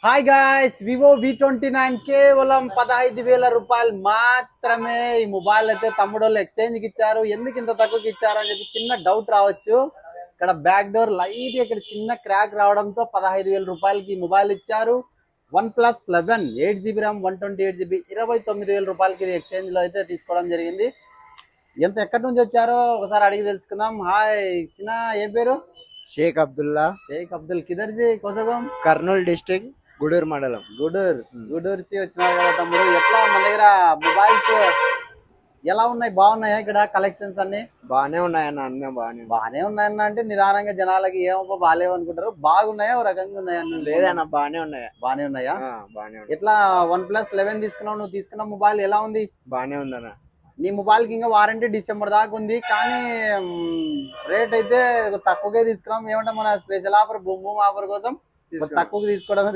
Hi guys, Vivo V29 కేవలం 15,000 రూపాయలు మాత్రమే. ఈ మొబైల్ అయితే తమ్ముడోళ్ళు ఎక్స్చేంజ్ కి ఇచ్చారు. ఎందుకు ఇంత తక్కువకి ఇచ్చారు అని చెప్పి చిన్న డౌట్ రావచ్చు. ఇక్కడ బ్యాక్ డోర్ లైట్ ఇక్కడ చిన్న క్రాక్ రావడంతో 15,000 రూపాయలకి ఈ మొబైల్ ఇచ్చారు. OnePlus 11 8GB ర్యామ్ 128GB 29,000 రూపాయలకి ఇది ఎక్స్చేంజ్ లో అయితే తీసుకోవడం జరిగింది. ఎక్కడి నుంచి వచ్చారో ఒకసారి అడిగి తెలుసుకుందాం. హాయ్ చిన్న, ఏం పేరు? షేక్ అబ్దుల్లా, షేక్ అబ్దుల్. కిదర్ జీ కోసగం? కర్నూలు డిస్ట్రిక్ట్, గూడూరు మండలం. గూడూరు వచ్చినారు కదా తమ్ముడు. ఎట్లా మన దగ్గర మొబైల్స్ ఎలా ఉన్నాయి? బాగున్నాయా ఇక్కడ కలెక్షన్స్ అన్ని? బాగానే ఉన్నాయన్న, అన్నీ బాగానే ఉన్నాయన్న అంటే నిదానంగా జనాలకి ఏమో బాగాలేవు అనుకుంటారు. బాగున్నాయా ఓ రకంగా ఉన్నాయా? లేదన్న, బాగానే ఉన్నాయా. బాగానే ఉన్నాయా? బాగానే ఉన్నాయి. ఎట్లా OnePlus 11 తీసుకున్నావు? నువ్వు తీసుకున్న మొబైల్ ఎలా ఉంది? బాగానే ఉందన్న. నీ మొబైల్ కి ఇంకా వారంటీ డిసెంబర్ దాకా ఉంది, కానీ రేట్ అయితే తక్కువగా తీసుకున్నాం. ఏమంటే మన special offer, boom boom offer కోసం తక్కువగా తీసుకోవడం